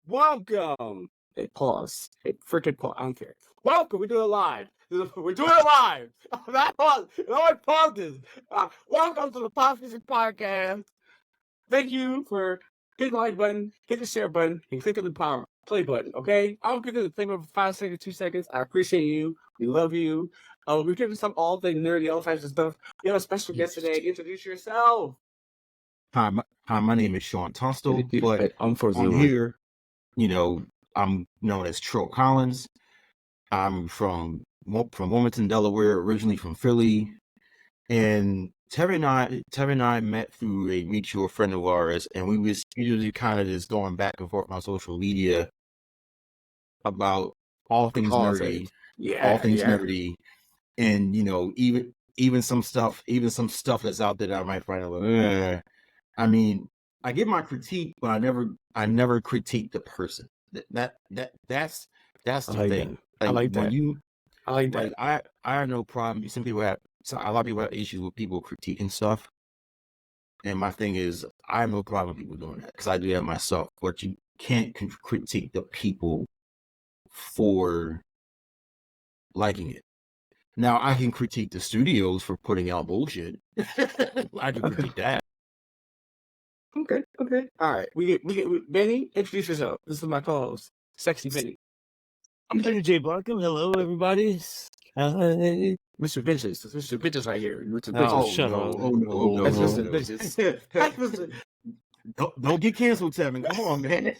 Welcome. Hey, pause. Hey, freaking pause. I don't care. Welcome. We're doing it live. We're doing it live. That pause. No one pauses. Welcome to the Pop Music Podcast. Thank you for hit the like button, hit the share button, and click on the power play button. Okay, I'll give you the thing over 5 seconds, 2 seconds. I appreciate you. We love you. We're giving some all things nerdy, all types of stuff. We have a special guest today. Introduce yourself. Hi, my name is Sean Tunstall, but I'm for on here, I'm known as Tro Collins. I'm from Wilmington, Delaware, originally from Philly, and Terry and I met through a mutual friend of ours, and we was usually kind of just going back and forth on social media about all things nerdy, nerdy, and even some stuff that's out there that I might find a little. I mean, I give my critique, but I never critique the person. That's the thing. I like that. I have no problem. Some people a lot of people have issues with people critiquing stuff, and my thing is, I have no problem with people doing that because I do that myself. But you can't critique the people for liking it. Now I can critique the studios for putting out bullshit. I can critique that. Okay. All right. We get Benny, introduce yourself. This is my co-host, Sexy Benny. I'm Benny J. Barkham. Hello, everybody. Hi. Mr. Bitches. It's Mr. Bitches right here. Mr. Bitches. Oh, shut up. No. That's Mr. Bitches. Don't get canceled, Tevin. Come on, man.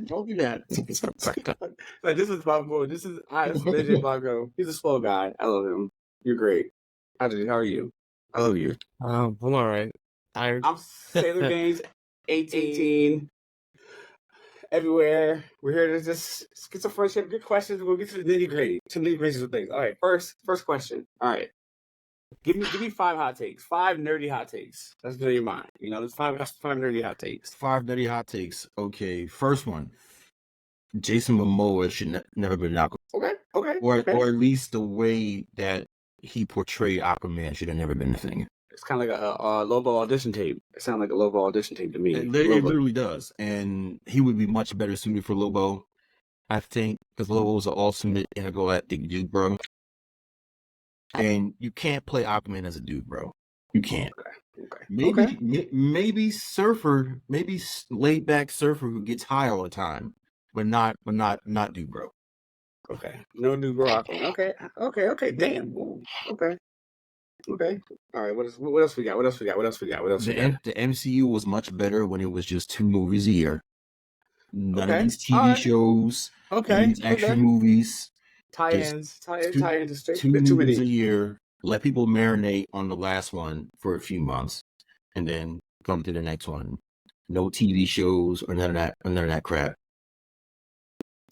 Don't do that. Like, this is Bob Moore. This is Benny J. Barkham. He's a slow guy. I love him. You're great. How are you? I love you. I'm all right. I'm Sailor Games 18. Everywhere. We're here to just get some friendship, good questions. We'll get to the nitty gritty of things. All right, first question. All right, give me 5 hot takes, 5 nerdy hot takes. That's in your mind. There's 5 nerdy hot takes. 5 nerdy hot takes. Okay, first one. Jason Momoa should never been Aquaman. Okay. Or at least the way that he portrayed Aquaman should have never been a thing. It's kind of like a Lobo audition tape. It sounds like a Lobo audition tape to me. It literally does. And he would be much better suited for Lobo, I think, because Lobo's an ultimate intergalactic dude, bro. And you can't play Aquaman as a dude, bro. You can't. Okay. Maybe surfer, maybe laid back surfer who gets high all the time, but not dude, bro. Okay. No dude, bro. Okay. Damn. Okay. All right. What else we got? The MCU was much better when it was just 2 movies a year. None of these TV shows. These extra movies. Tie-ins. Tie-ins. 2 movies a year. Let people marinate on the last one for a few months, and then come to the next one. No TV shows or none of that crap.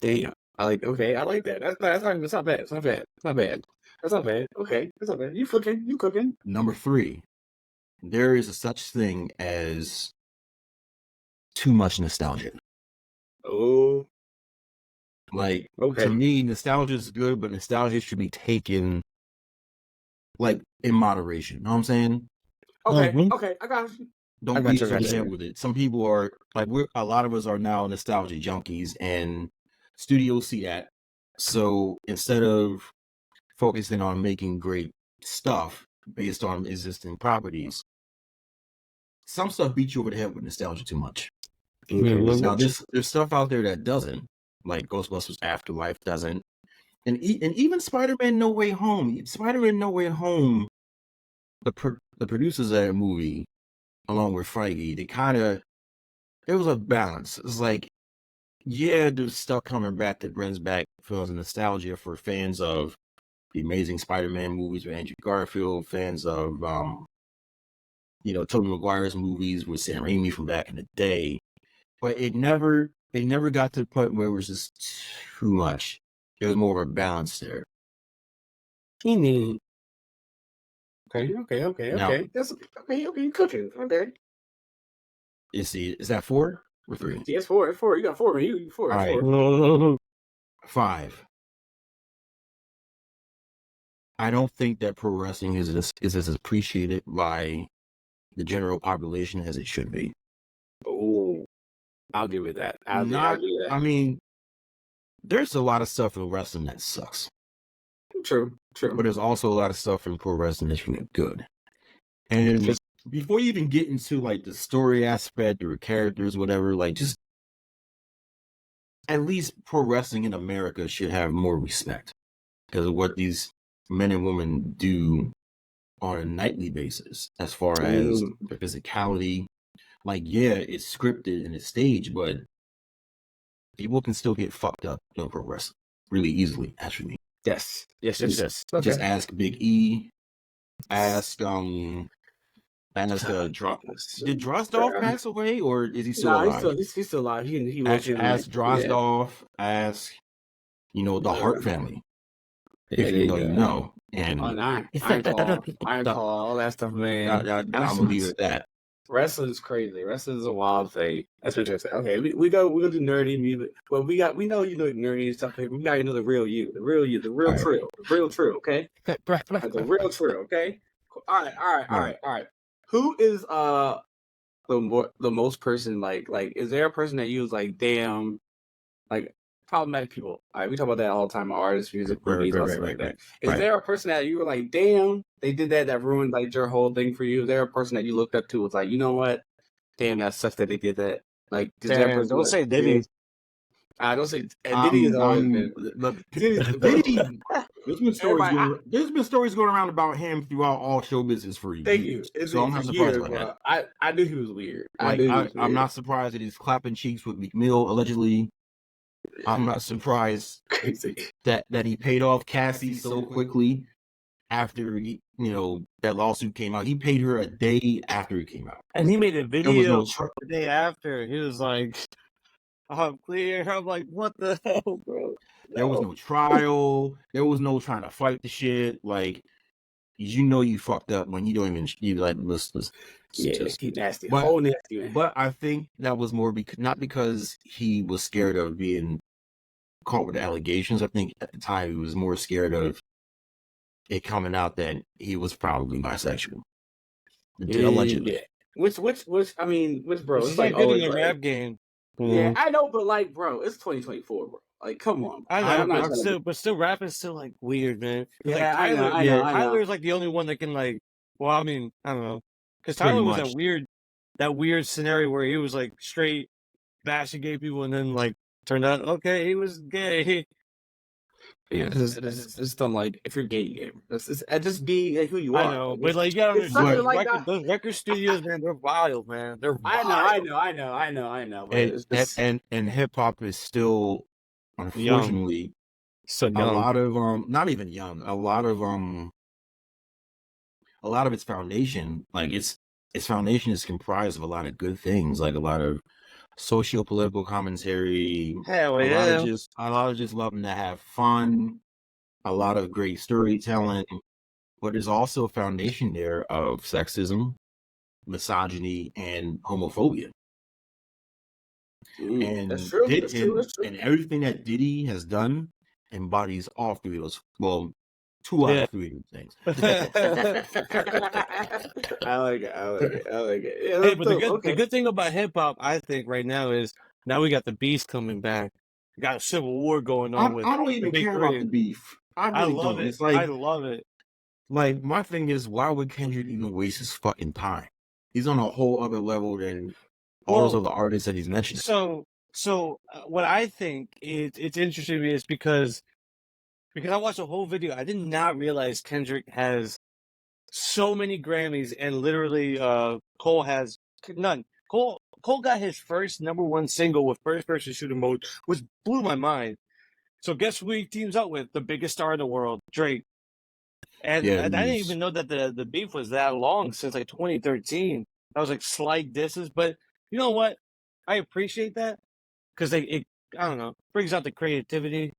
Damn. I like that. That's not bad. It's not bad. That's not bad. Okay. That's not bad. You cooking. Number 3. There is a such thing as too much nostalgia. Oh. Like, to me, nostalgia is good, but nostalgia should be taken, like, in moderation. You know what I'm saying? Okay. I got you. Don't be so head with it. Some people are, like, a lot of us are now nostalgia junkies, and studios see that. So instead of focusing on making great stuff based on existing properties, some stuff beats you over the head with nostalgia too much. Now there's stuff out there that doesn't, like Ghostbusters Afterlife doesn't, and even Spider-Man No Way Home. The producers of that movie, along with Feige, there was a balance. It's like, yeah, there's stuff coming back that brings back feelings of nostalgia for fans of the Amazing Spider-Man movies with Andrew Garfield, fans of Tobey Maguire's movies with Sam Raimi from back in the day. But it never got to the point where it was just too much. There was more of a balance there. Okay. Now, That's okay. You cooking? Okay. Is that 4 or 3? Yeah, it's 4. It's 4. You got 4. You 4. All right. 4. 5. I don't think that pro wrestling is as appreciated by the general population as it should be. Oh. I'll give it that. I'll Not, do that. I mean, there's a lot of stuff in wrestling that sucks, True. but there's also a lot of stuff in pro wrestling that's really good. And before you even get into like the story aspect or characters, whatever, like just at least pro wrestling in America should have more respect because of what these men and women do on a nightly basis as far as the physicality. Like, yeah, it's scripted and it's staged, but people can still get fucked up in pro wrestling really easily, actually. Yes. Okay. Just ask Big E. Ask did Drozdov pass away or is he still alive? He's still alive. He ask Drozdov. Ask the Hart family. If you know, you know. And Iron Claw, all that stuff, man. I'm gonna leave it at that. Wrestling's crazy. Wrestling's a wild thing. That's what you're saying. Okay, we're gonna do nerdy music. Well, we know you know nerdy and stuff. We got to know the real you, the real true, the real true. Okay, the real true. Okay. All right. Who is the most person like is there a person that you was like damn like problematic people? All right, we talk about that all the time. Artists, music, movies, like that. Is there a person that you were like damn they did that ruined like your whole thing for you? Is there a person that you looked up to was like you know what damn that sucks that they did that? Like Damn, don't say Diddy. I don't say Diddy is always been. Diddy. There's been stories going around about him throughout all show business for years. Thank you. So I'm not surprised by that. I knew he was weird. I'm not surprised that he's clapping cheeks with McMill allegedly. I'm not surprised that he paid off Cassie so quickly after that lawsuit came out. He paid her a day after it came out, and he made a video the day after. He was like, I'm clear. I'm like, what the hell, bro? No. There was no trial. There was no trying to fight the shit. Like, you fucked up when you don't even listen. Yeah, he nasty. But, nasty, man. But I think that was more not because he was scared of being caught with the allegations. I think at the time he was more scared of it coming out that he was probably bisexual. Allegedly. Yeah. Which bro? It's like good in the rap game. Yeah, I know, but like, bro, it's 2024, bro. Like, come on. Bro. I know, but still, rapping is still like weird, man. Yeah, like, Tyler, I know. Tyler's like the only one that can like. Well, I mean, I don't know, because Tyler was that weird scenario where he was like straight bashing gay people, and then like turned out okay, he was gay. Yeah, it's done like if you're gay, just be like who you are. I know, but like you gotta understand, those record studios, man, they're wild, man. They're wild. I know. But and hip hop is still, unfortunately, so young. A lot of not even young. A lot of its foundation, like its foundation is comprised of a lot of good things, like a lot of socio-political commentary. Hell yeah. A lot of just loving to have fun, a lot of great storytelling, but there's also a foundation there of sexism, misogyny, and homophobia. And that's true. And everything that Diddy has done embodies all three of those. Well, 2 out of 3 of those things. I like it. Yeah, hey, but the good thing about hip hop, I think, right now is now we got the beast coming back. We got a civil war going on. I don't even care about the beef. I love it. It's like, I love it. Like, my thing is, why would Kendrick even waste his fucking time? He's on a whole other level than all those other artists that he's mentioned. So what I think it's interesting to me is because I watched the whole video. I did not realize Kendrick has so many Grammys, and literally Cole has none. Cole got his first #1 single with first-person shooter mode, which blew my mind. So guess who he teams up with? The biggest star in the world, Drake. And I didn't even know that the beef was that long, since like 2013. I was like slight disses, but you know what? I appreciate that because it I don't know, brings out the creativity.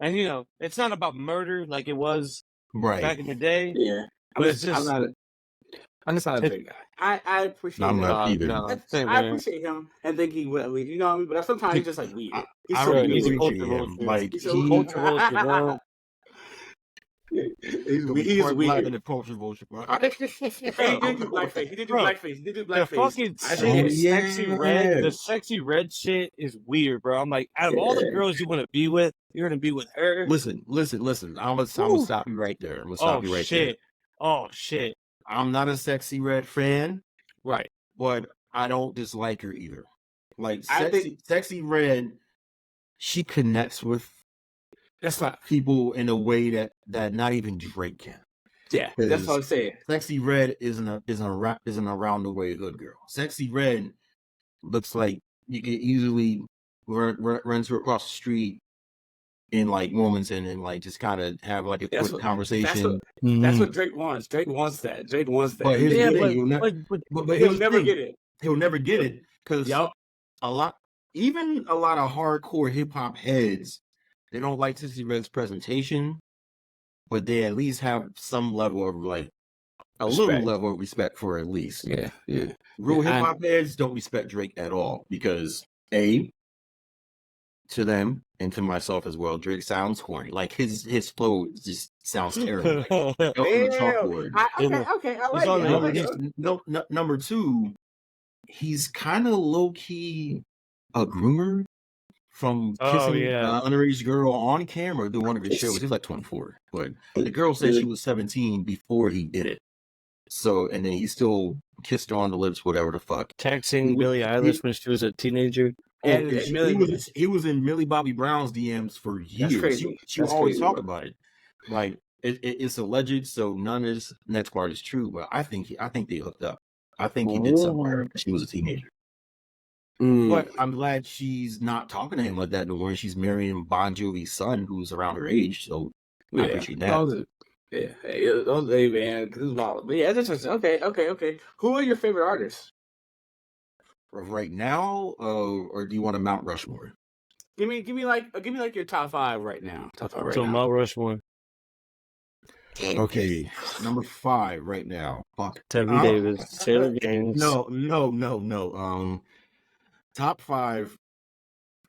And it's not about murder like it was back in the day. Yeah, but it's just I'm just not a big guy. I appreciate him. Not either. I appreciate him and think he would. You know what I mean? But sometimes he's just like weird. He's a culture vulture. Like he's a culture vulture, bro. He's Part black in weird. the culture vulture. He did do blackface. He did do Bro, blackface. He did do The blackface. fucking I shit, see it. sexy red. yeah. The sexy red shit is weird, bro. I'm like, out of all the Yeah. girls you want to be with, you're gonna be with her. Listen. I'm gonna Woo. stop you right there. I'm gonna Oh stop you right there. shit. Oh shit. I'm not a sexy red fan, Right. but I don't dislike her either. Like I think sexy red, she connects with that's not. people in a way that not even Drake can. Yeah, that's what I'm saying. Sexy red isn't around the way good girl. Sexy red looks like you can easily run to across the street in like Wilmington and like just kind of have like a That's quick what- conversation. That's what Drake wants. Drake wants that. Drake wants that. But here's Yeah, the but, thing, but he'll never get it. He'll never get it because Yup. a lot of hardcore hip hop heads, they don't like Sissy Red's presentation, but they at least have some level of like a little Respect. level of respect for her at least. Yeah, yeah. Real Yeah, hip hop heads don't respect Drake at all because to them and to myself as well, Drake sounds corny. Like his flow just sounds terrible. Like, on the chalkboard. Okay, I like It's on it. the I number- like he's- it. Number two, he's kind of low key a groomer from Oh, kissing yeah. an underage girl on camera through one of his shows. He was like 24, but the girl said she was 17 before he did it. So, and then he still kissed her on the lips, whatever the fuck. Texting Billie Eilish when she was a teenager. And He was in Millie Bobby Brown's DMs for years. crazy. She would That's always crazy, talk bro. about it. Like it's alleged, so none of this next part is true. But I think they hooked up. I think he did something with her when she was a teenager. But I'm glad she's not talking to him like that no more. She's marrying Bon Jovi's son, who's around her age. So I appreciate that. Yeah, hey man, this is wild. But yeah, that's interesting. Okay. Who are your favorite artists? Right now, or do you want a Mount Rushmore? Give me like your top 5 right now. Top 5 right So now. Mount Rushmore. Okay, number 5 right now. Fuck. Tevin Davis, Taylor Gaines. No. Top 5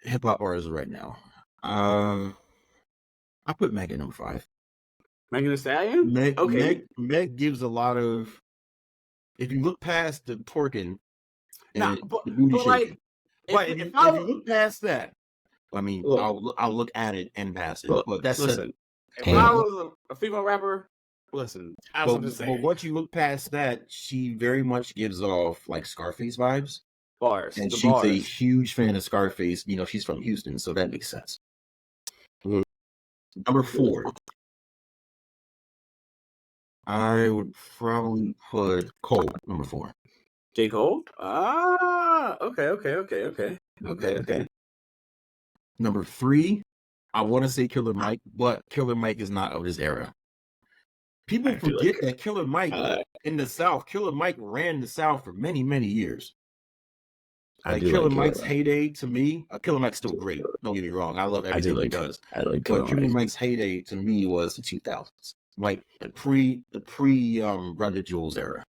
hip hop artists right now. I put Meg at number 5. Megan Thee Stallion? Okay. Meg gives a lot of. If you look past the twerking, Nah, and but the booty like, shaking, but if you look past that, I mean, Look. I'll look at it and pass it. Look, But that's listen, if Hey. I was a female rapper, listen, I was just But saying. once you look past that, she very much gives off like Scarface vibes, Bars. and The she's a bars. huge fan of Scarface. You know, she's from Houston, so that makes sense. Number 4. I would probably put Cole, number 4. J. Cole? Ah, okay. Number 3, I want to say Killer Mike, but Killer Mike is not of this era. People I feel forget like- that Killer Mike in the South, Killer Mike ran the South for many, many years. Like Killer Mike's heyday to me, Killer Mike's still great. Don't get me wrong. I love everything he does. I like But Killer Mike's heyday to me was the 2000s. Like the pre Run the Jewels era.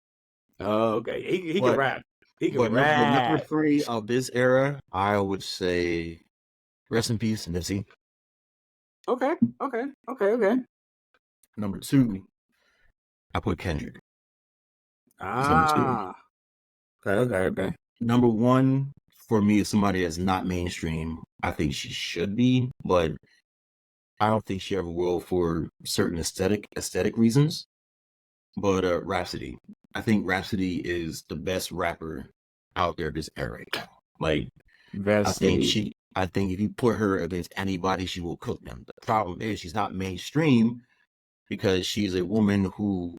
Oh, okay. He can But- rap. He can But rap. number 3 of this era, I would say rest in peace, Nipsey. Okay. Number 2, I put Kendrick. Ah. Okay. Number 1 for me is somebody that's not mainstream. I think she should be, but I don't think she ever will for certain aesthetic reasons. But Rhapsody. I think Rhapsody is the best rapper out there this era right now. Like I think if you put her against anybody, she will cook them. The problem is she's not mainstream because she's a woman who,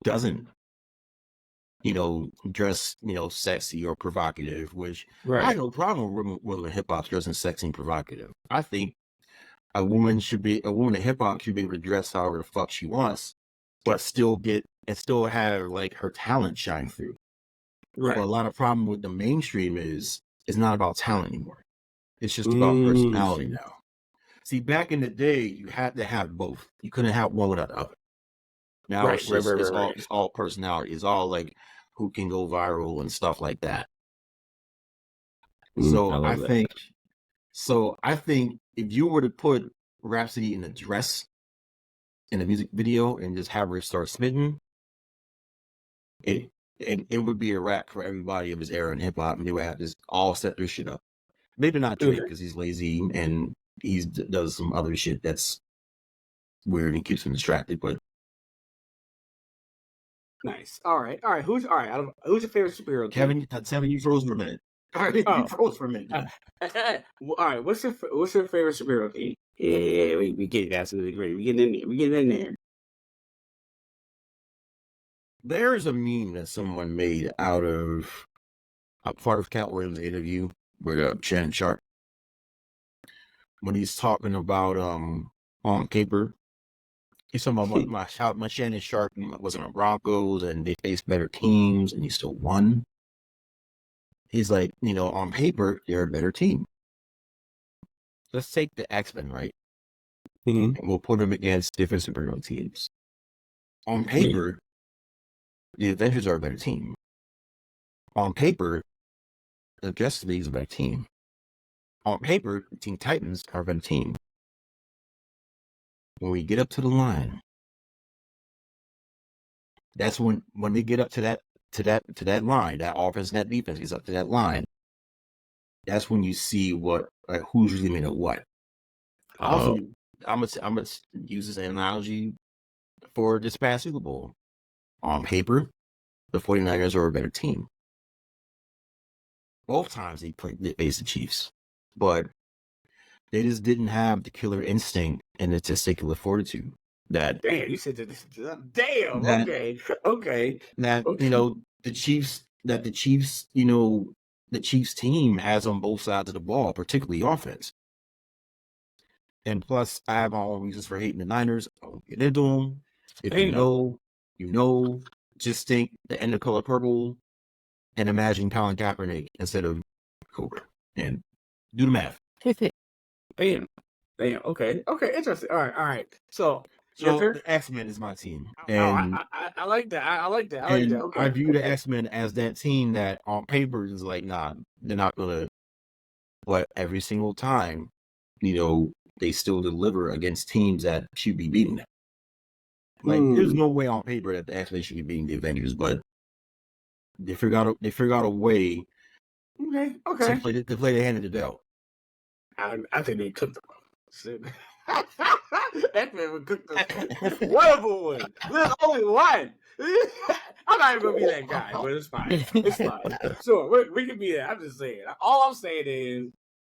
doesn't, dress, sexy or provocative, which I have no problem with hip hop dressing sexy and provocative. I think a woman in hip hop should be able to dress however the fuck she wants, but still have like her talent shine through. Right. But a lot of problem with the mainstream is it's not about talent anymore. It's just about personality now. See, back in the day, you had to have both. You couldn't have one without the other. Now it's all personality. It's all like who can go viral and stuff like that. So I think if you were to put Rhapsody in a dress in a music video and just have her start spitting, it would be a wrap for everybody of his era in hip hop, and they would have just all set their shit up. Maybe not Drake because he's lazy and he does some other shit that's weird and keeps him distracted. But nice. All right. Who's who's your favorite superhero? Kevin, you froze for a minute. All right, you froze for a minute. All right. What's your favorite superhero team? Yeah, we get it. Absolutely great. We getting in there. There is a meme that someone made out of a part of Cat Williams' interview with Shannon Sharp when he's talking about on paper. He's talking about my Shannon Sharp was on the Broncos and they faced better teams and he still won. He's like, on paper, they're a better team. Let's take the X-Men, right? Mm-hmm. And we'll put them against different superhero teams. On paper, the Avengers are a better team. On paper, the Justice League is a better team. On paper, the Teen Titans are a better team. When we get up to the line, that's when they get up to that line, that offense, that defense gets up to that line. That's when you see who's really made of what. Also, I'm gonna use this analogy for this past Super Bowl. On paper, the 49ers are a better team. Both times they faced the Chiefs, but they just didn't have the killer instinct and the testicular fortitude that. Damn, you said that. Damn. Okay. That the Chiefs. That the Chiefs. The Chiefs team has on both sides of the ball, particularly offense. And plus, I have my own reasons for hating the Niners. I won't get into them. If you know, just think the end of color purple and imagine Colin Kaepernick instead of Cobra. And do the math. Damn. Okay. Interesting. All right. So the X-Men is my team. And I like that. I like that. Okay. I view the X-Men as that team that on paper is like, nah, they're not going to. But every single time, they still deliver against teams that should be beating them. Like, there's no way on paper that the X-Men should be beating the Avengers, but they figured out a way. Okay. To play the hand of the dealt. I think they cooked them. X-Men would cook them. Wonderful one. There's only one. I'm not even gonna be that guy, but it's fine. Sure, we can be that. I'm just saying. All I'm saying is,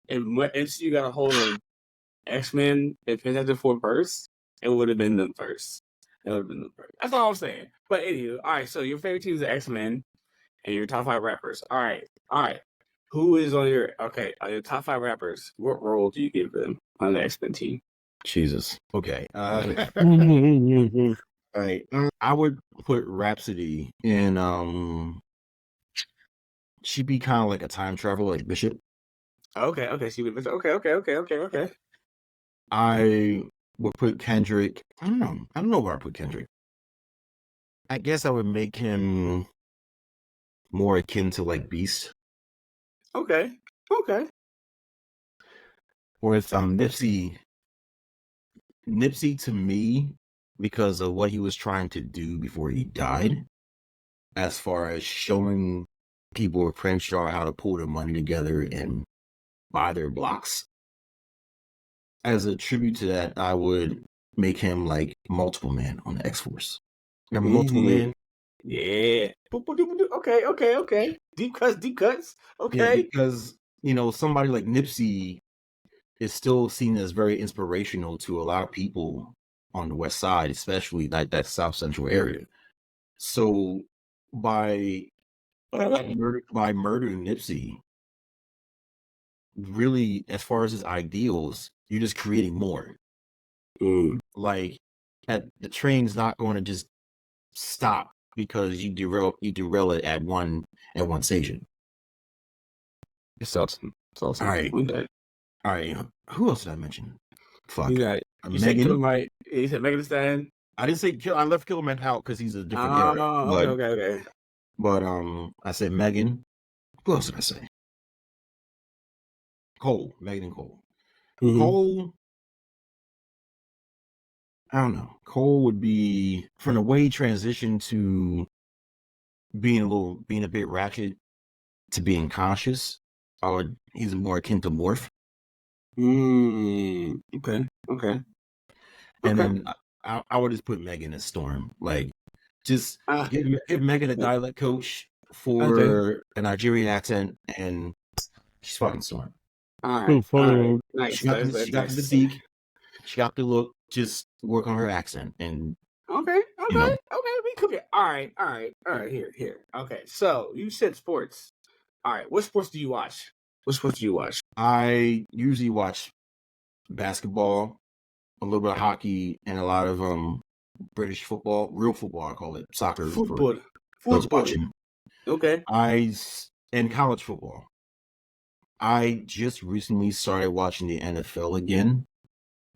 if you got a hold of X-Men and Fantastic Four first, it would have been them first. That's all I'm saying. But anyway, all right. So your favorite team is the X-Men, and your top 5 rappers. All right. Who is on your top 5 rappers? What role do you give them on the X-Men team? Jesus. Okay. All right. I would put Rhapsody in. She'd be kind of like a time traveler, like Bishop. Okay. She would. Okay. I would put Kendrick. I don't know where I put Kendrick. I guess I would make him more akin to like Beast. Okay. With Nipsey to me, because of what he was trying to do before he died, as far as showing people with Crenshaw how to pull their money together and buy their blocks. As a tribute to that, I would make him like Multiple Man on the X-Force. Remember Multiple Man? Yeah. Okay. Deep cuts. Okay. Yeah, because, somebody like Nipsey is still seen as very inspirational to a lot of people on the West Side, especially like that South Central area. So by murdering Nipsey, really, as far as his ideals, you're just creating more. Like, the train's not going to just stop because you derail it at one station. It's awesome. All right. Who else did I mention? Fuck. You got Megan. You said Megan Thee Stallion. I didn't say Kill. I left Killer Man out because he's a different era. Okay. But I said Megan. Who else did I say? Cole. Megan and Cole. Mm-hmm. Cole. I don't know. Cole would be from the way he transitioned to being a bit ratchet to being conscious. He's more akin to Morph. Okay. Okay. And Okay. then I would just put Megan as Storm. Like, just Uh, give Megan a dialect coach okay. for a Nigerian accent, and she's fucking Storm. All right. All right. Nice. She got Nice. she Nice. got the Nice. physique, she got the look. Just work on her accent, and Okay. you Okay. know, Okay. We cook it. All right. All right. All right. Here. Okay. So you said sports. All right. What sports do you watch? What sports do you watch? I usually watch basketball, a little bit of hockey, and a lot of British football, real football. I call it soccer for Football. those Football. watching. Okay. And college football. I just recently started watching the NFL again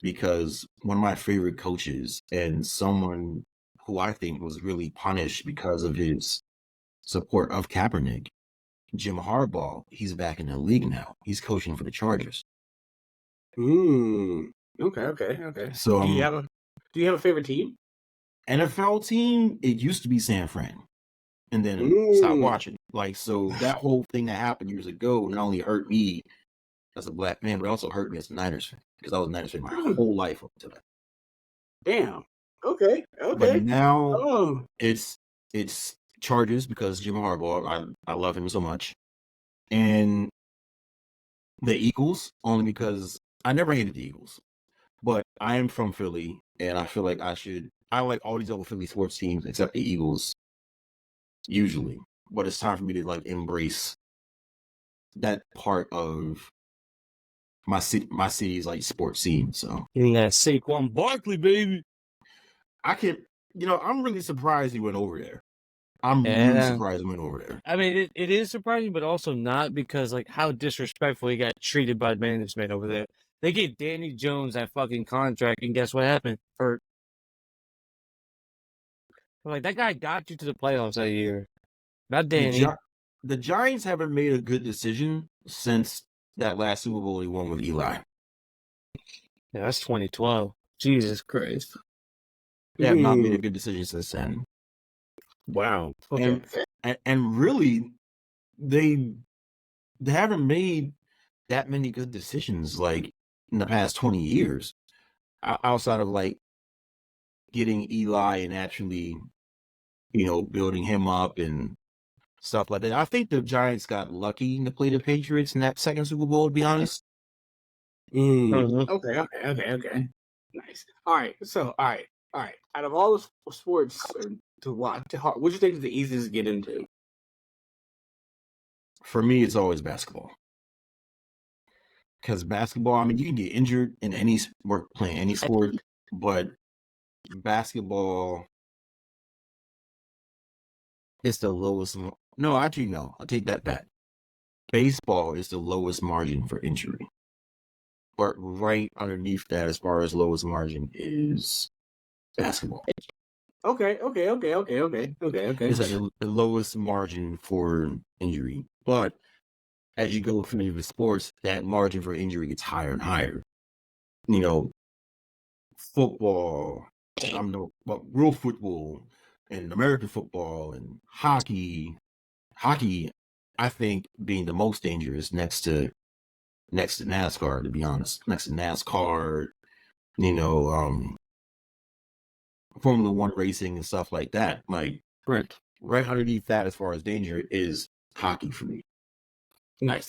because one of my favorite coaches and someone who I think was really punished because of his support of Kaepernick, Jim Harbaugh, he's back in the league now. He's coaching for the Chargers. Okay. Okay. Okay. So Do you have a favorite team? NFL team, it used to be San Fran. And then stopped watching. Like, so that whole thing that happened years ago not only hurt me as a black man, but also hurt me as a Niners fan. Because I was a Niners fan my whole life up to that. Damn. Okay. But Okay. now Oh. it's Chargers because Jim Harbaugh, I love him so much. And the Eagles, only because I never hated the Eagles. But I am from Philly, and I feel like I like all these other Philly sports teams except the Eagles, usually. But it's time for me to like embrace that part of my city's like sports scene. So Yeah, Saquon Barkley, baby. I can, I'm really surprised he went over there. I'm really surprised he went over there. I mean, it is surprising, but also not, because like how disrespectful he got treated by management over there. They gave Danny Jones that fucking contract, and guess what happened? Like, that guy got you to the playoffs that year. Not Danny. The Giants haven't made a good decision since that last Super Bowl he won with Eli. Yeah, that's 2012. Jesus Christ. They have not made a good decision since then. Wow. Okay. And really, they haven't made that many good decisions like in the past 20 years outside of like getting Eli and actually, building him up and stuff like that. I think the Giants got lucky to play the Patriots in that second Super Bowl, to be honest. Okay. Nice. All right. So, all right. Out of all the sports to watch, what do you think is the easiest to get into? For me, it's always basketball. Because basketball, I mean, you can get injured in any sport, playing any sport, but basketball is the lowest. No, actually, no. I'll take that back. Baseball is the lowest margin for injury. But right underneath that, as far as lowest margin, is basketball. Okay. It's like the lowest margin for injury. But as you go through the sports, that margin for injury gets higher and higher. Football, real football, and American football, and hockey. Hockey, I think, being the most dangerous next to NASCAR, to be honest. Next to NASCAR, Formula One racing and stuff like that. Like, right underneath that, as far as danger, is hockey for me. Nice.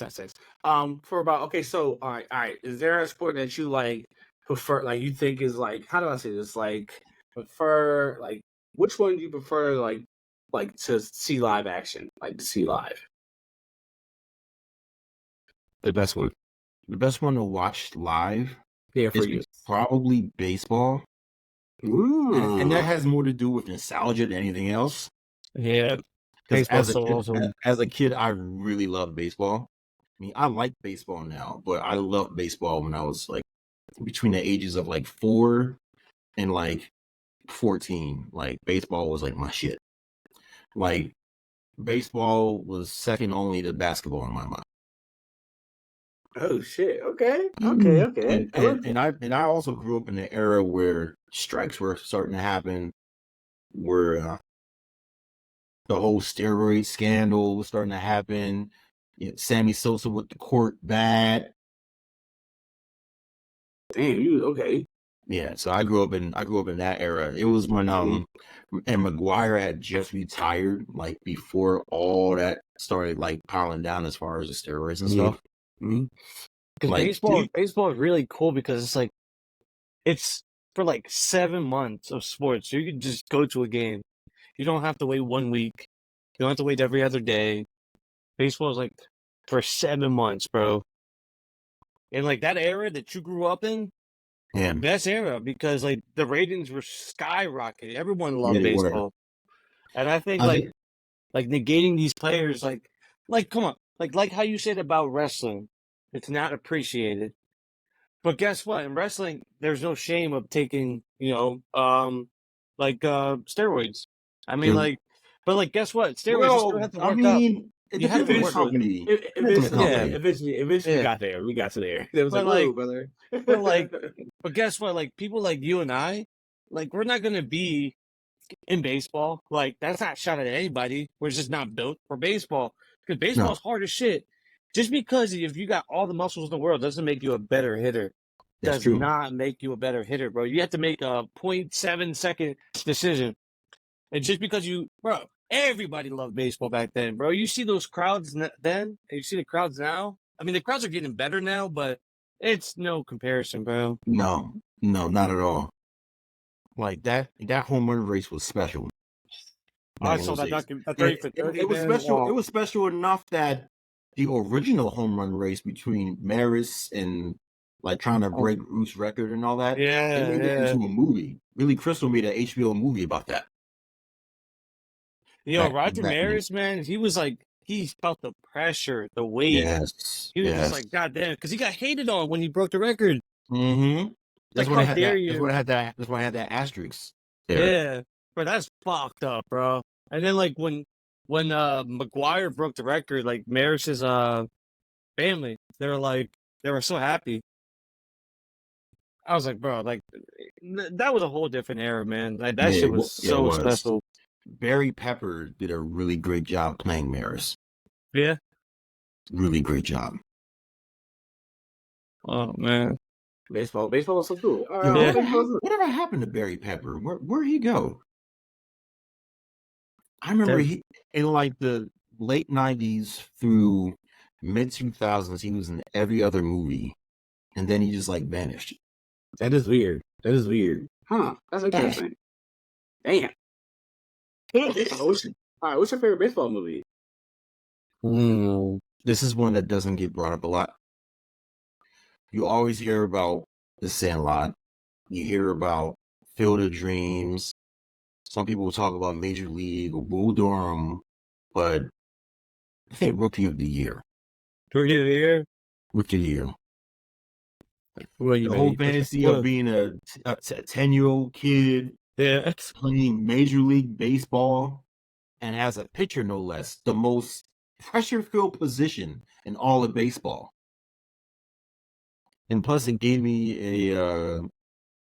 For about so all right. Is there a sport that you like prefer? Like, you think is like, how do I say this? Like, prefer, like, which one do you prefer? Like to see live action, like to see live. The best one to watch live, is probably baseball. And that has more to do with nostalgia than anything else. Yeah. Because as a kid, I really loved baseball. I mean, I like baseball now, but I loved baseball when I was like between the ages of like 4 and like 14. Like, baseball was like my shit. Like, baseball was second only to basketball in my mind. Oh shit. Okay. Mm. Okay. And I also grew up in an era where strikes were starting to happen, where the whole steroid scandal was starting to happen. Sammy Sosa with the court bat. Damn, you okay? Yeah, so I grew up in that era. It was when and McGuire had just retired, like before all that started like piling down as far as the steroids and stuff. Because Like, baseball is really cool because it's like it's for like 7 months of sports. So you can just go to a game. You don't have to wait 1 week. You don't have to wait every other day. Baseball is like for 7 months, bro. And like that era that you grew up in, yeah, best era because like the ratings were skyrocketing. Everyone yeah, loved they were. baseball. And I think I think, like negating these players like come on. Like how you said about wrestling. It's not appreciated. But guess what? In wrestling, there's no shame of taking, steroids. I mean, it- like, but like, guess what? Steroids, you still well, have to I work out. mean, it You have depends to on the work. company. Depends on the Eventually, Yeah, company. eventually, we yeah. got there. We got to there. It was But like, like, whoa, brother. but like, but guess what? Like, people like you and I, like, we're not gonna be in baseball. Like, that's not shot at anybody. We're just not built for baseball because No, baseball's hard as shit. Just because if you got all the muscles in the world doesn't make you a better hitter. that's Does true. not make you a better hitter, bro. You have to make a 0.7 second decision. And just because bro, everybody loved baseball back then, bro. You see those crowds then, and you see the crowds now. I mean, the crowds are getting better now, but it's no comparison, bro. No, no, not at all. Like that home run race was special I back in saw those that days. that 30 It, for it, 30, it was man. special. It Oh, was special enough that the original home run race between Maris and like trying to oh, break Bruce's record and all that, they yeah, made it yeah. into a movie. Really, Crystal made an HBO movie about that Yo, Roger back in. Maris, man, he was like, he felt the pressure, the weight. Yes, He was just yes. like, God damn, because he got hated on when he broke the record. Mm-hmm. Like, That's when I how had dare that. That's you? when I had that. That's when I had that asterisk there. Yeah, bro, that's fucked up, bro. And then like when McGuire broke the record, like Maris's family, they were so happy. I was like, bro, like that was a whole different era, man. Like that Yeah, shit was yeah, it so was. special. Barry Pepper did a really great job playing Maris. Yeah. Really great job. Oh man. baseball was so cool. Yo, Yeah. whatever happened to Barry Pepper? Where'd he go? I remember That, he in like the late '90s through mid 2000s, he was in every other movie, and then he just like vanished. That is weird. That is weird. Huh? That's interesting. Damn. All right, what's your favorite baseball movie? This is one that doesn't get brought up a lot. You always hear about The Sandlot. You hear about Field of Dreams. Some people will talk about Major League or Bull Durham, but I think Rookie of the Year. Rookie of the Year. Rookie of the Year. What you The whole mean? fantasy of being a 10-year-old kid Yeah. playing Major League Baseball and as a pitcher, no less, the most pressure-filled position in all of baseball. And plus, it gave me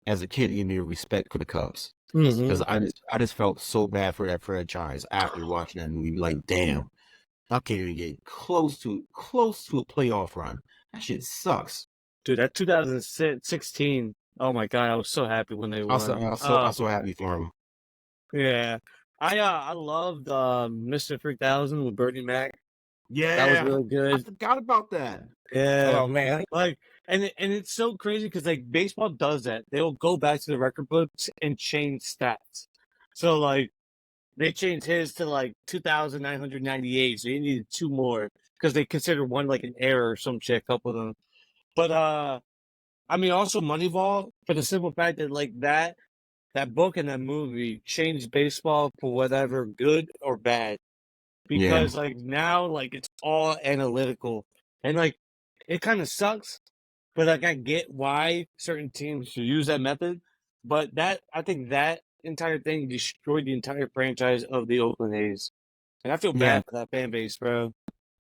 as a kid, it gave me a respect for the Cubs because I just felt so bad for that franchise after watching that movie. Like, damn, I can't even get close to a playoff run. That shit sucks. Dude, that 2016. Oh my god, I was so happy when they I was, won. I was so I was so happy for him. Yeah. I loved Mr. 3000 with Bernie Mac. Yeah, That was really I good. forgot about that. Yeah. Oh man. Like and it's so crazy because like baseball does that. They'll go back to the record books and change stats. So like they changed his to like 2,998, so he needed two more because they consider one like an error or some shit, a couple of them. But I mean also Moneyball for the simple fact that like that book and that movie changed baseball for whatever good or bad. Yeah, Because like now like it's all analytical. And like it kind of sucks, but like I get why certain teams should use that method. But I think that entire thing destroyed the entire franchise of the Oakland A's. And I feel yeah, bad for that fan base, bro.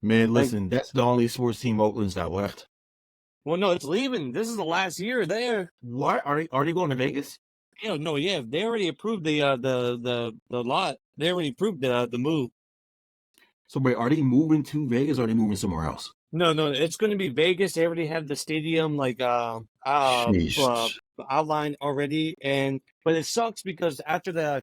man. Like Listen, that's the only sports team Oakland's got left. Well, no, it's leaving. This is the last year there. What are they going to Vegas? Yeah, no, yeah, they already approved the lot. They already approved the move. So wait, are they moving to Vegas or are they moving somewhere else? No, it's going to be Vegas. They already have the stadium Sheesh. outlined already, but it sucks because after they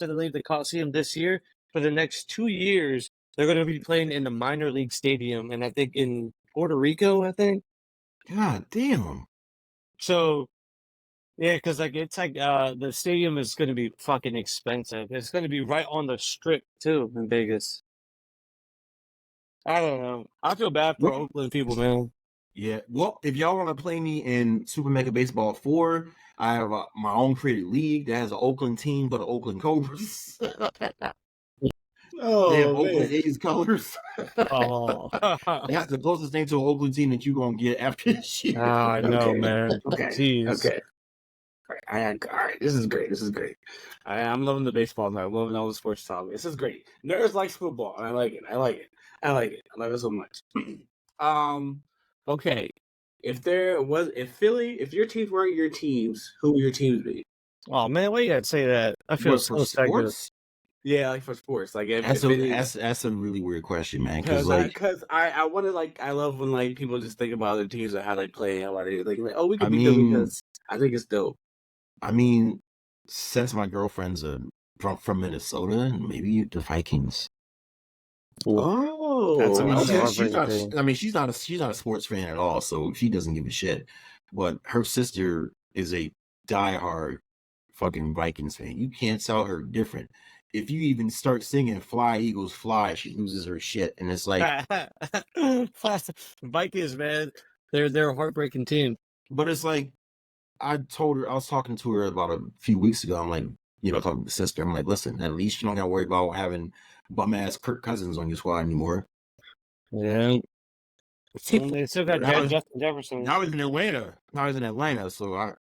leave the Coliseum this year, for the next 2 years they're going to be playing in the minor league stadium, and I think in Puerto Rico, I think. God damn. So yeah, because it's like the stadium is going to be fucking expensive. It's going to be right on the strip too in Vegas. I don't know. I feel bad for What? Oakland people, man. Yeah. Well, if y'all want to play me in Super Mega Baseball 4, I have my own created league that has an Oakland team, but the Oakland Cobras. They have Oakland A's colors. Oh, That's the closest thing to an Oakland team that you're going to get after this year. I know, Okay. man. Okay. Jeez. Okay. All right. This is great. I'm loving the baseball now. I'm loving all the sports talk. This is great. Nerds likes football, and I like it. I love it so much. Okay. If your teams weren't your teams, who would your teams be? Oh man, why you gotta say that? I feel What, so for second. sports? Yeah, like for sports. Like That's a really weird question, man. Because I want to I love when like people just think about their teams and how they play, how they like oh we I can beat them mean, because I think it's dope. I mean, since my girlfriend's from Minnesota, maybe the Vikings. Oh, That's a She's not. thing. I mean, she's not a sports fan at all, so she doesn't give a shit. But her sister is a diehard fucking Vikings fan. You can't tell her different. If you even start singing "Fly Eagles Fly," she loses her shit, and it's like, Vikings, man. They're a heartbreaking team. but it's like, I was talking to her about a few weeks ago. I'm like, talking to the sister. I'm like, listen, at least you don't got to worry about having bum ass Kirk Cousins on your squad anymore. Yeah. They still got Justin Jefferson. Now he's in Atlanta. So I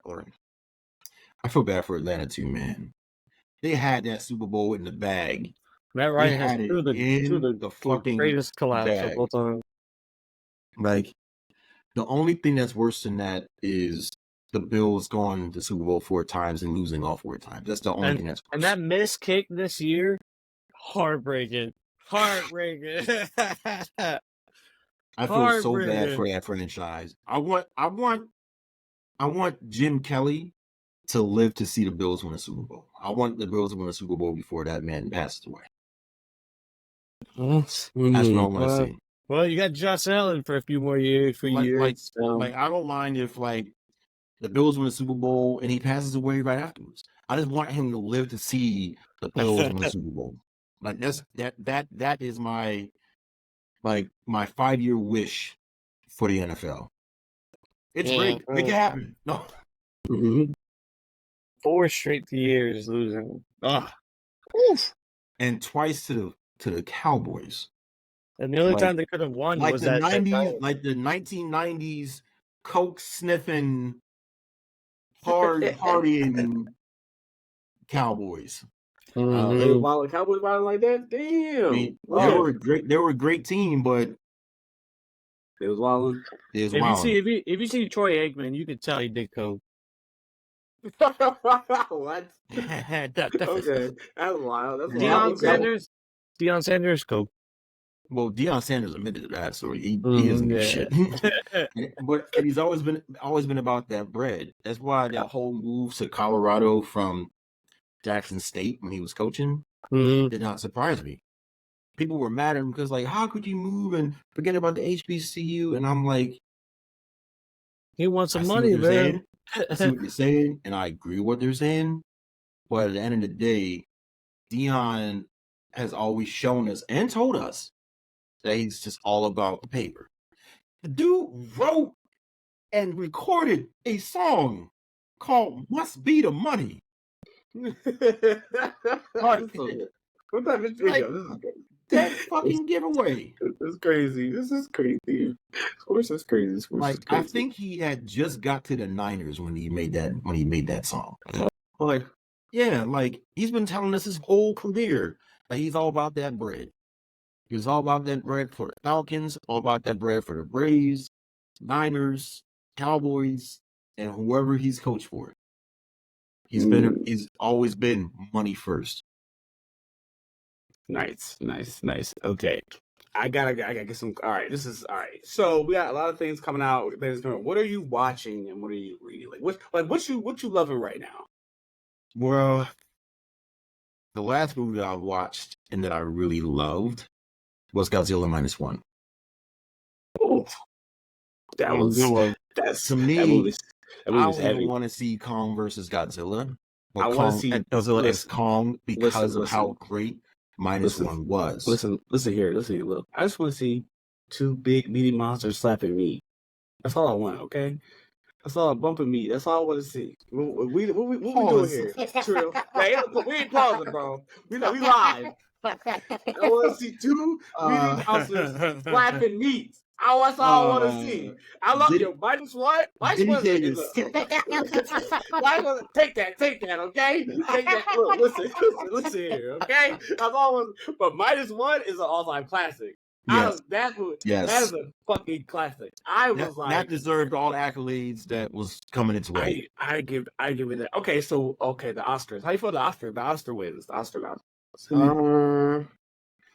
feel bad for Atlanta too, man. They had that Super Bowl in the bag. Matt Ryan has two of the fucking greatest collapse bag. of all time. Like, the only thing that's worse than that is the Bills going to Super Bowl 4 times and losing all 4 times. That's the only thing that's worse. And that missed kick this year, heartbreaking. I feel so bad for that franchise. I want Jim Kelly to live to see the Bills win a Super Bowl. I want the Bills to win a Super Bowl before that man passes away. That's what I want to see. Well, you got Josh Allen for a few more years. Like I don't mind if the Bills win a Super Bowl and he passes away right afterwards. I just want him to live to see the Bills win a Super Bowl. Like that is my 5-year wish for the NFL. It's great. Make it happen. No. Mm-hmm. 4 straight years losing. And twice to the Cowboys. And the only time they could have won was the that 90s, like the 1990s coke sniffing, hard partying Cowboys. They were Cowboys wilding like that. Damn. I mean, they were a great team, but it was wilding. If you see Troy Aikman, you could tell he did coke. What? Okay, that's wild. That's Deion Sanders, coke. Well, Deion Sanders admitted to that, so he doesn't give a shit. But he's always been about that bread. That's why that whole move to Colorado from Jackson State when he was coaching did not surprise me. People were mad at him because, like, how could you move and forget about the HBCU? And I'm like, he wants some money, man. I see what you're saying, and I agree with what they're saying. But at the end of the day, Deion has always shown us and told us that he's just all about the paper. The dude wrote and recorded a song called "Must Be the Money." What type of video? That fucking giveaway. This is crazy. Of course, that's crazy. I think he had just got to the Niners when he made that song. But yeah, like he's been telling us his whole career that he's all about that bread. He was all about that bread for the Falcons, all about that bread for the Braves, Niners, Cowboys and whoever he's coached for, he's always been money first. Nice. Okay. I gotta get some. All right, this is all right. So we got a lot of things coming out. What are you watching and what are you reading? What you loving right now? Well, the last movie I watched and that I really loved was Godzilla -1. Oh, that Oh, was good one. that's To me, that movie's I don't heavy. even want to see Kong versus Godzilla. Or I want to Kong see and Godzilla as listen, Kong because of how listen, great listen, -1 was. listen here. Look, I just want to see two big meaty monsters slapping meat. That's all I want. Okay. I saw a bumping meat. That's all I want to see. What we doing here? Trill. Hey, we ain't pausing, bro. We live. I want to see two meaty monsters slapping meat. That's all I want to see. I love you. -1. -1 is take that, okay? Take that. Look, listen here, okay? That's all. But -1 is an all-time classic. Yes. That is a fucking classic. I was like, that deserved all the accolades that was coming its way. I give it that. Okay, so the Oscars. How you feel the Oscar? The Oscar wins. The Oscar wins.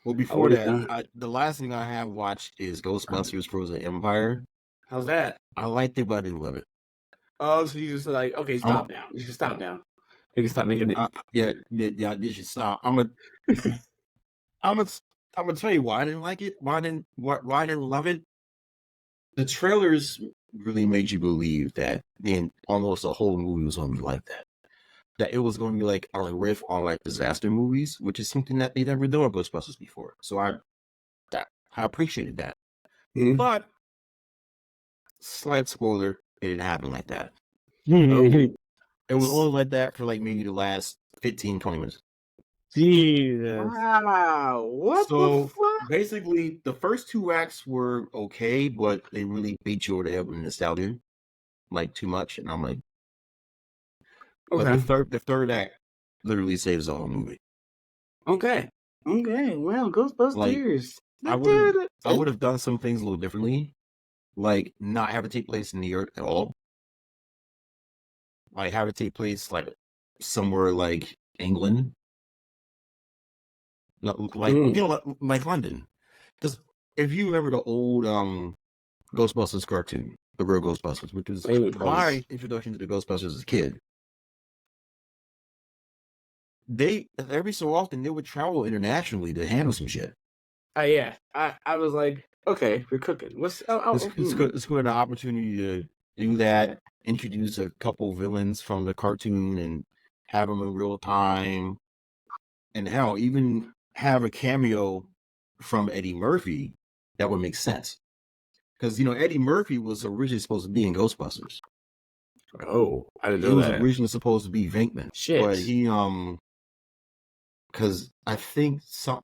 Well, before that, the last thing I have watched is Ghostbusters: Frozen Empire. How's that? I liked it, but I didn't love it. Oh, so you just like, okay, stop now. You should stop now. You can stop making it. Yeah, you should stop. I'm gonna tell you why I didn't like it. Why I didn't love it. The trailers really made you believe that almost the whole movie was going to be like that. That it was going to be like a riff on like disaster movies, which is something that they never done with Ghostbusters before. So I appreciated that. Mm-hmm. But slight spoiler, it didn't happen like that. Jesus. It was only like that for like maybe the last 15, 20 minutes. Wow. What the fuck? Basically, the first two acts were okay, but they really beat you over the head with nostalgia, like too much. And I'm like, okay. But the third act literally saves the whole movie. Okay. Well, Ghostbusters. Like, I would have done some things a little differently, like not have it take place in New York at all. Like have it take place like somewhere like England. Like like London, because if you remember the old Ghostbusters cartoon, the real Ghostbusters, which was my introduction to the Ghostbusters as a kid, they every so often they would travel internationally to handle some shit. Yeah, I was like, okay, we're cooking. It's good an opportunity to do that, introduce a couple villains from the cartoon and have them in real time, and hell, even have a cameo from Eddie Murphy. That would make sense, because Eddie Murphy was originally supposed to be in Ghostbusters. Oh, I didn't know he was that. originally supposed to be Venkman. Shit. But he because I think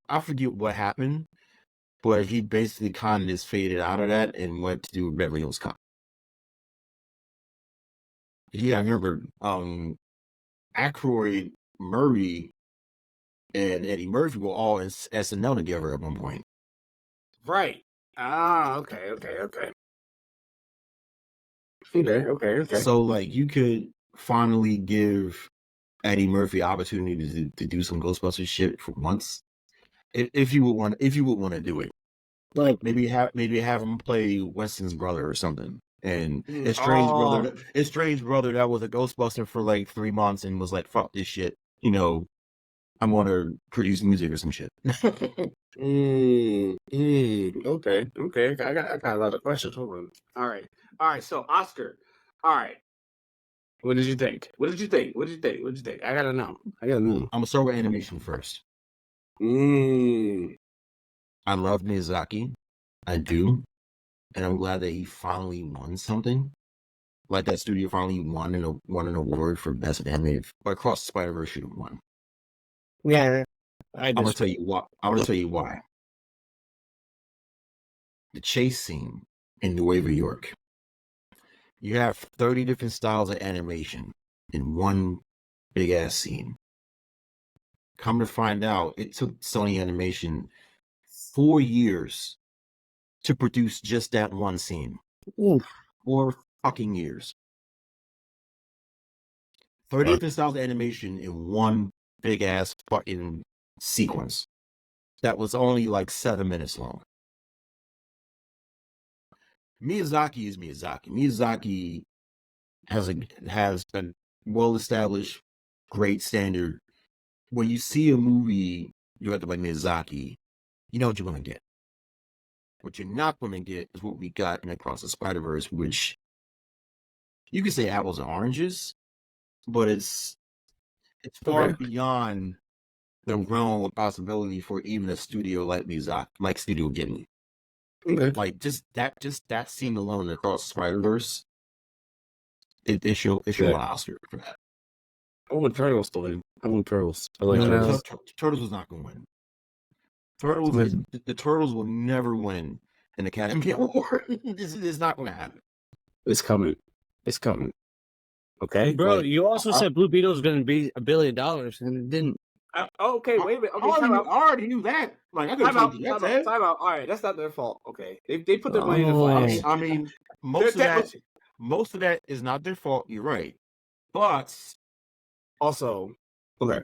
I forget what happened, but he basically kind of just faded out of that and went to do Beverly Hills Cop. Yeah, I remember Aykroyd, Murray, and Eddie Murphy were all in SNL together at one point. Right. Okay. So, like, you could finally give Eddie Murphy opportunity to do some Ghostbusters shit for once, if you would want to do it. Like maybe have him play Weston's brother or something, and his strange brother that was a Ghostbuster for like 3 months and was like, "Fuck this shit," I'm going to produce music or some shit. Okay. I got a lot of questions. Hold on. All right. So Oscar. All right. What did you think? I gotta know. I'm gonna start with animation first. I love Miyazaki. I do, and I'm glad that he finally won something. Like that studio finally won an award for best animated. But Across the Spider-Verse should have won. Yeah, I'm gonna tell you why. The chase scene in Nueva York. You have 30 different styles of animation in one big ass scene. Come to find out, it took Sony Animation 4 years to produce just that one scene. Oof. fucking years. 30th and South animation in one big ass fucking sequence that was only like 7 minutes long. Miyazaki is Miyazaki. Miyazaki has been well established, great standard. When you see a movie directed by Miyazaki, you know what you're gonna get. What you're not gonna get is what we got in Across the Spider-Verse, which you could say apples and oranges, but it's far beyond the realm of possibility for even a studio like Miyazaki, like Studio Ghibli. Okay. Like just that scene alone across Spider-Verse, it should an Oscar for that. I want Turtles to win. I want Turtles. I No, like Turtles. Turtles was not going to win. The Turtles will never win an Academy Award. This is not going to happen. It's coming. It's coming. Okay, Bro, like, you also said Blue Beetle was going to be $1 billion, and it didn't. Okay, wait a minute. Okay, I already knew that. Like I could time have that. out. All right, that's not their fault. Okay, they put their money in the flash. I mean, most of that is not their fault. You're right, but also, okay,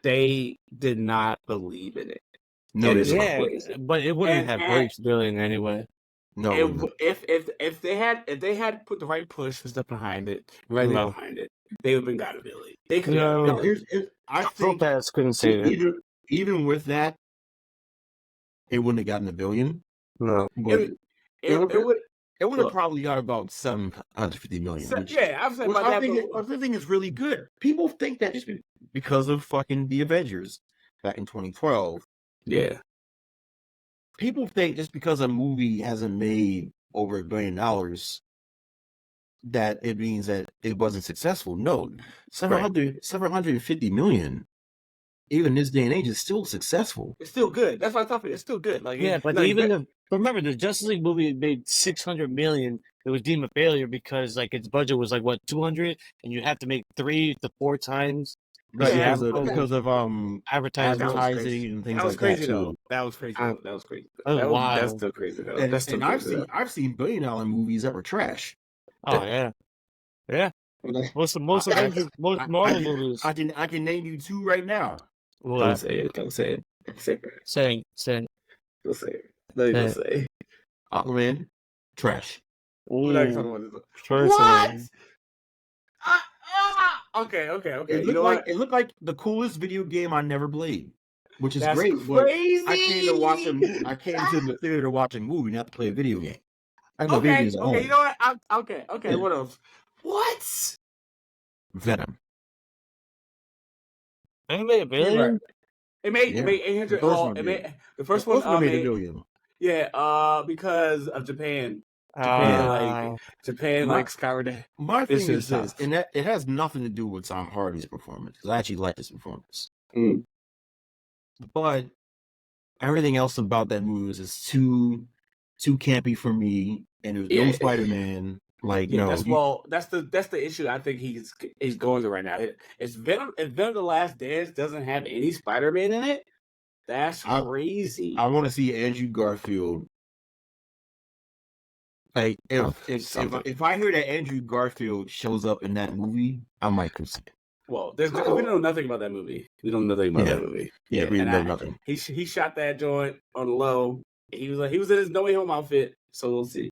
they did not believe in it. No, yeah, but it wouldn't have reached $1 billion anyway. No, if they had put the right push and stuff behind it, behind it, they would have been got $1 billion. They could have. I think Lopez couldn't say that. Even with that, it wouldn't have gotten $1 billion. No, it would have probably got about $750 million. I was saying I think it's really good. People think that just because of fucking the Avengers back in 2012. Yeah. People think just because a movie hasn't made over $1 billion that it means that it wasn't successful. No, 750 million, even in this day and age, is still successful. It's still good. That's what I thought. It's still good. Like but remember the Justice League movie made $600 million. It was deemed a failure because like its budget was like what 200, and you have to make 3 to 4 times. Right, because of advertising and things like that too. That was crazy. That was crazy. That's still crazy though. And I've seen $1 billion movies that were trash. Oh yeah. Most Marvel movies. I can name you 2 right now. Well, don't say it. Don't say it. Say it. Don't say it. No, you don't say. Aquaman, trash. We're not talking about this. What? Okay. It looked like the coolest video game I never played, which is great. Crazy. I came to watch I came to the theater to watch a movie, not to play a video game. I have no video games at home. You know what? Okay. What else? What? Venom. It made $1 billion. It made 800. The first one made $1 billion. Yeah, because of Japan. Japan like scoured it. My thing is this, and that it has nothing to do with Tom Hardy's performance, because I actually like his performance. But everything else about that movie is just too campy for me, and there's no Spider-Man. Like that's the issue. I think he's going through right now. It's Venom. If Venom: The Last Dance doesn't have any Spider-Man in it, that's crazy. I want to see Andrew Garfield. Like if I hear that Andrew Garfield shows up in that movie, I might consider. Well, we know nothing about that movie. We don't know nothing about that movie. Yeah, we know nothing. He shot that joint on the low. He was in his No Way Home outfit, so we'll see.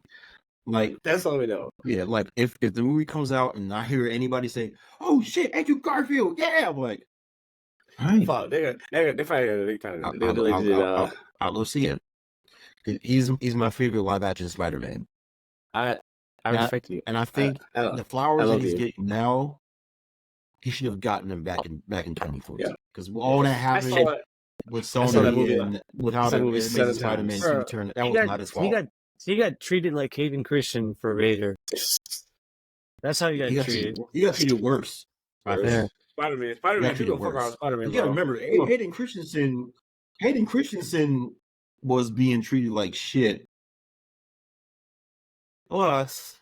Like that's all we know. Yeah, like if the movie comes out and I hear anybody say, "Oh shit, Andrew Garfield," yeah, I'm like, fuck, they're probably I'll go see it. He's my favorite live action Spider-Man. I respect you, and I think the flowers that he's getting now, he should have gotten them back in 2014. Because all that happened with Sony and with how they made Spider-Man return, that was not his fault. He got treated like Hayden Christian for Vader. That's how he got treated. He got treated worse. Right there. Spider-Man. You gotta remember, Hayden Christensen was being treated like shit. Plus,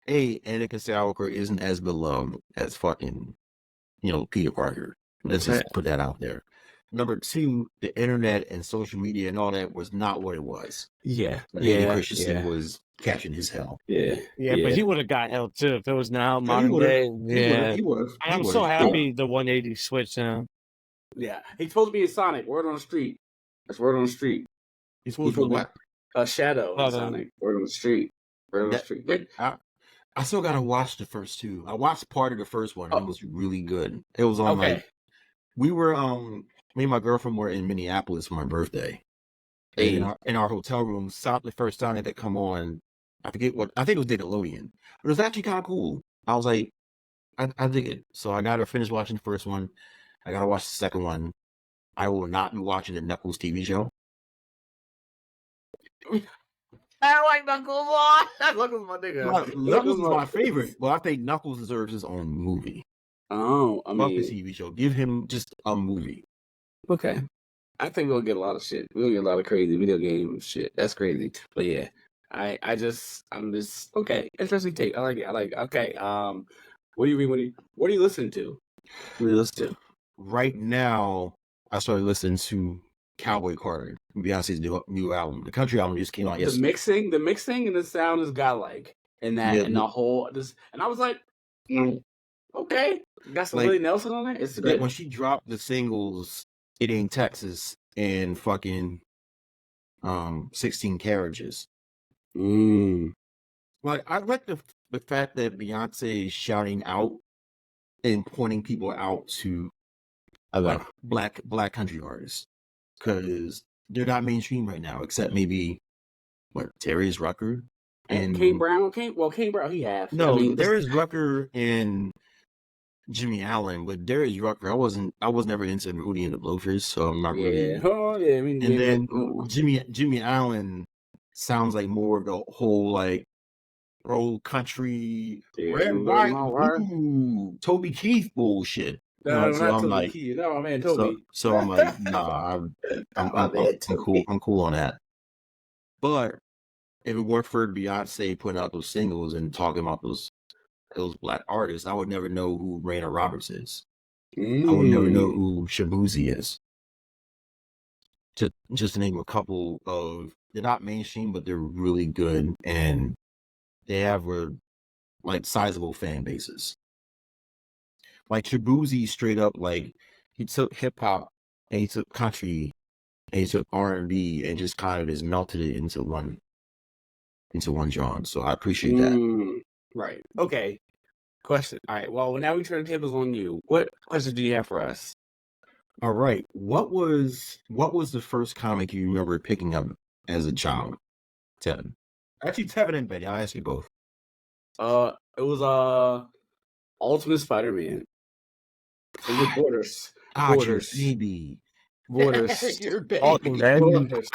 Anakin Skywalker isn't as beloved as fucking, Peter Parker. Let's just put that out there. number two, the internet and social media and all that was not what it was. Yeah, Hayden Christensen was catching his hell. Yeah, but he would have got hell too if it was now modern day. Yeah, He would. and I'm so happy the 180 switch now. Yeah, he supposed to be in Sonic. Word on the street. That's word on the street. He's supposed to be what? A shadow in Sonic. Word on the street. Word on the street. I still gotta watch the first two. I watched part of the first one. It was really good. It was on like we were me and my girlfriend were in Minneapolis for my birthday. And in our hotel room, the first Sonic that come on, I think it was Nickelodeon. But it was actually kind of cool. I was like, I dig it. So I gotta finish watching the first one. I gotta watch the second one. I will not be watching the Knuckles TV show. I like Knuckles. Knuckles my nigga. Knuckles is my favorite. Well, I think Knuckles deserves his own movie. Oh, I mean, the TV show. Give him just a movie. Okay. I think we'll get a lot of shit. We'll get a lot of crazy video game shit. That's crazy. But yeah, I'm just okay. Interesting take. I like it. Okay. What do you mean? What are you listening to? What do you listen to? Right now, I started listening to Cowboy Carter, Beyonce's new album. The country album just came out yesterday. The mixing and the sound is godlike. And that and the whole and I was like, okay. Got some Willie Nelson on it. It's good. When she dropped the singles, It Ain't Texas and fucking 16 Carriages. Like I like the fact that Beyonce is shouting out and pointing people out to like black country artists, because they're not mainstream right now, except maybe Darius Rucker and Kane Brown. Kane Brown he has. No, I mean, Darius Rucker and Jimmy Allen, but Darius Rucker, I was never into Hootie and the Blowfish, so I'm not really. Oh yeah, I mean, and then Jimmy Allen sounds like more of the whole like old country red, white, blue, Toby Keith bullshit. No, so I'm like, no, man, Toby. So I'm like, nah, I'm cool on that. But if it weren't for Beyonce putting out those singles and talking about those black artists, I would never know who Raina Roberts is. I would never know who Shabuzi is. Just to name a couple of, they're not mainstream, but they're really good, and they have like sizable fan bases. Like Shabuzi straight up, like he took hip hop and he took country and he took R&B and just kind of just melted it into one genre. So I appreciate that. Right. Okay. Question. All right. Well, now we turn the tables on you. What question do you have for us? All right. What was the first comic you remember picking up as a child? Tevin. Actually, Tevin and Betty. I'll ask you both. It was Ultimate Spider-Man. It was Borders. Borders. Baby. Borders. You're Borders.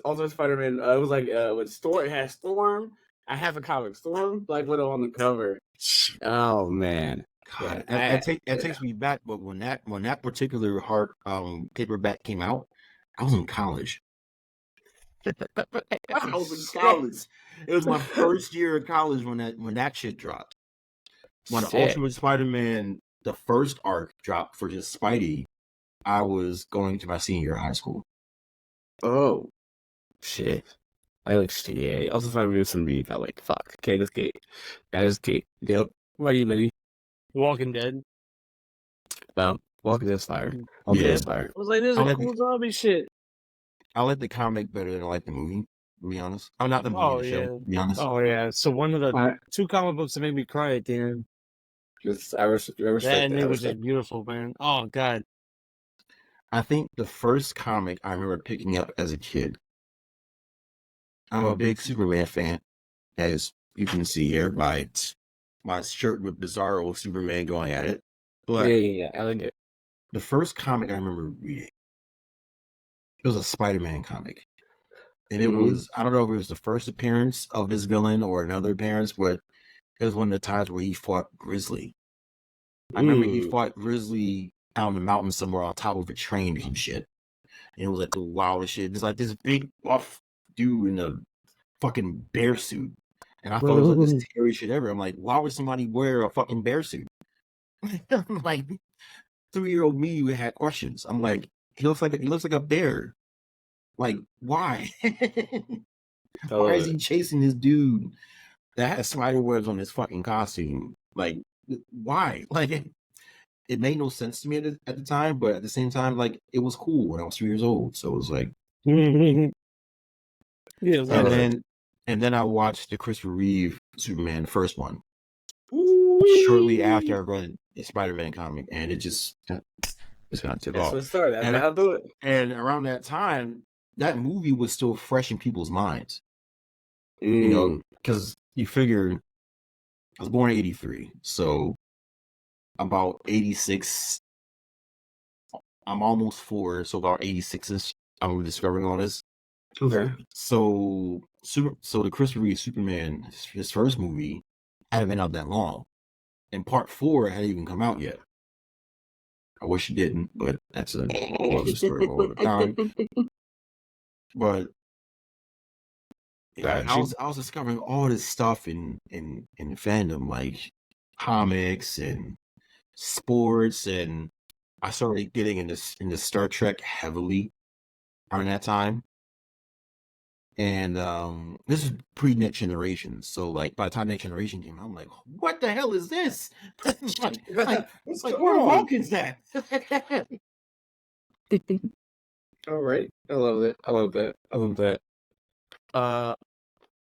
Ultimate Spider-Man. It was like it had Storm. I have a comic. Storm, Black Widow on the cover. Oh man. God, that takes me back, but when that particular hard paperback came out, I was in college. I was in college. It was my first year of college when that shit dropped. When Ultimate Spider-Man, the first arc dropped for just Spidey, I was going to my senior year of high school. Oh, shit. Yeah. Also, Spider-Man some read. I'm like, fuck. Okay, let's get. Yep. What are you, lady? Walking Dead. Well, Walking Dead's fire. I was like, this is cool zombie shit. I like the comic better than I like the movie, to be honest. I'm not the movie, the show, to be honest. Oh, yeah. So one of the two comic books that made me cry at the end. I respect that. It was just beautiful, man. Oh, God. I think the first comic I remember picking up as a kid, I'm a big Superman fan, as you can see here by my shirt with Bizarro Superman going at it. But yeah, I like it. The first comic I remember reading, it was a Spider-Man comic. And it was, I don't know if it was the first appearance of this villain or another appearance, but it was one of the times where he fought Grizzly. I remember he fought Grizzly out in the mountains somewhere on top of a train or some shit. And it was like the wildest shit. It's like this big buff dude in a fucking bear suit. And I thought it was like this scary shit ever. I'm like, why would somebody wear a fucking bear suit? I'm like, 3-year-old me who had questions. I'm like, he looks like a bear. Like, why? Why is he chasing this dude that has spider webs on his fucking costume? Like, why? Like, it made no sense to me at the time, but at the same time, like, it was cool when I was 3 years old. So it was like, Yeah, and then I watched the Christopher Reeve Superman, the first one, Ooh-wee. shortly after I read the Spider-Man comic, and it just it's gonna tip That's off. what started. That's And how I do it. And around that time, that movie was still fresh in people's minds. You Mm. know, because you figure I was born in '83, so about '86. I'm almost 4, so about '86ish. I'm discovering all this. Okay. So the Christopher Reeve Superman, his first movie, hadn't been out that long, and Part 4 hadn't even come out yet. I wish it didn't, but that's a whole other story all the time. But yeah, I was discovering all this stuff in fandom, like comics and sports, and I started getting into Star Trek heavily around that time. And this is pre Next Generation, so like by the time Next Generation came out, I'm like, what the hell is this? What's like where Vulcan's at? All right. I love it. I love that. I love that.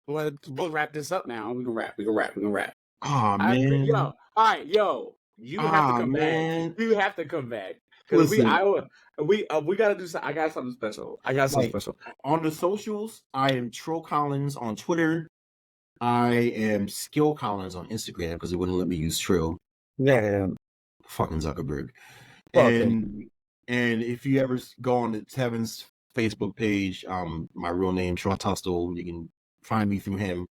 We'll wrap this up now. We can wrap. Oh man. All right, yo. You have to come back. You have to come back. Because we gotta do something. I got something special. On the socials, I am Trill Collins on Twitter. I am Skill Collins on Instagram because it wouldn't let me use Trill. yeah. Fucking Zuckerberg. Fucking. And if you ever go on the Tevin's Facebook page, my real name, Tunstall, you can find me through him.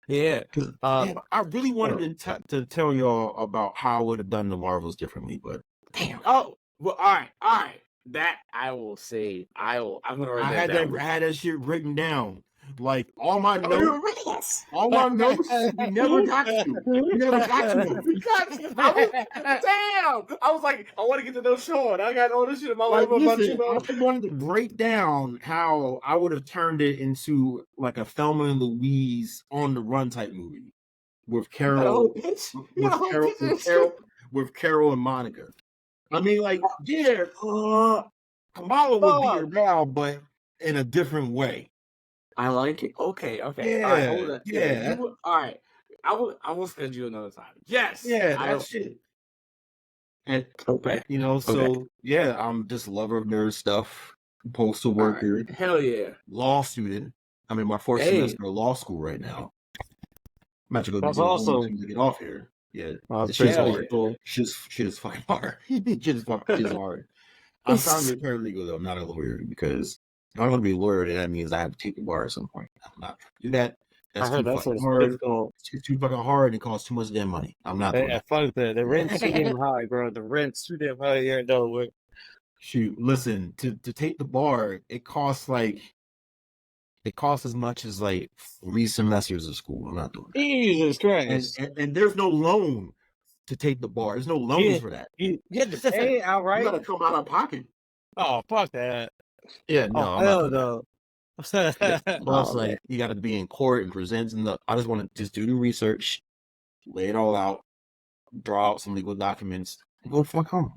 Yeah. I really wanted to tell y'all about how I would have done the Marvels differently, but damn. Oh, well, all right. That I will say. I'm gonna write that down. I had that shit written down. Like all my notes, we never got to. Damn! I was like, I want to get to know Sean. I got all this shit in my life. I wanted to break down how I would have turned it into like a Thelma and Louise on the run type movie with Carol, with Carol and Monica. I mean, like, yeah, Kamala would be around, but in a different way. I like it. Okay. Yeah, All right, hold on. yeah. All right. I will schedule you another time. Yes. Yeah, that shit. And you know, so yeah, I'm just lover of nerd stuff, postal worker, right. Hell yeah, law student. I'm in my fourth semester of law school right now. I'm about to go to get off here. Yeah, shit is fucking hard. Shit is hard. I'm trying to be a paralegal though. I'm not a lawyer because if I'm going to be a lawyer, then that means I have to take the bar at some point. I'm not do that. That's too fucking hard. It's too fucking hard and it costs too much damn money. I'm not doing that. Fuck that. The rent's too damn high, bro. The rent's too damn high here in Delaware. Shoot, listen, to take the bar, it costs as much as like 3 semesters of school. I'm not doing that. Jesus Christ. And there's no loan to take the bar. There's no loans for that. You have to pay outright. You gotta come out of pocket. Oh, fuck that. Yeah, no. Hell no. Plus, like, you gotta be in court and present. I just want to just do the research, lay it all out, draw out some legal documents, and go fuck home.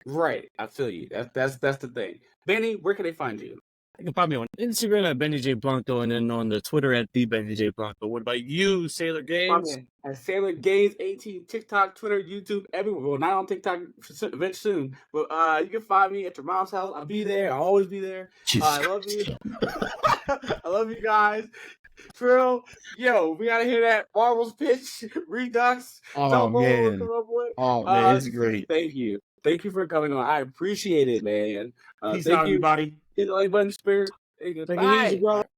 Right, I feel you. That's the thing. Benny, where can they find you? You can find me on Instagram at Benny J Blanco and then on the Twitter at the Benny J Blanco. What about you, Sailor Games? At Sailor Games 18, TikTok, Twitter, YouTube, everywhere. Well, not on TikTok very soon, but you can find me at your mom's house. I'll be there. I'll always be there. I love you. I love you guys. Trill, yo, we gotta hear that Marvel's pitch, Redux. Oh man, it's great. Thank you for coming on. I appreciate it, man. Peace out, everybody. Hit the like button, Spirit. Take it easy, bro.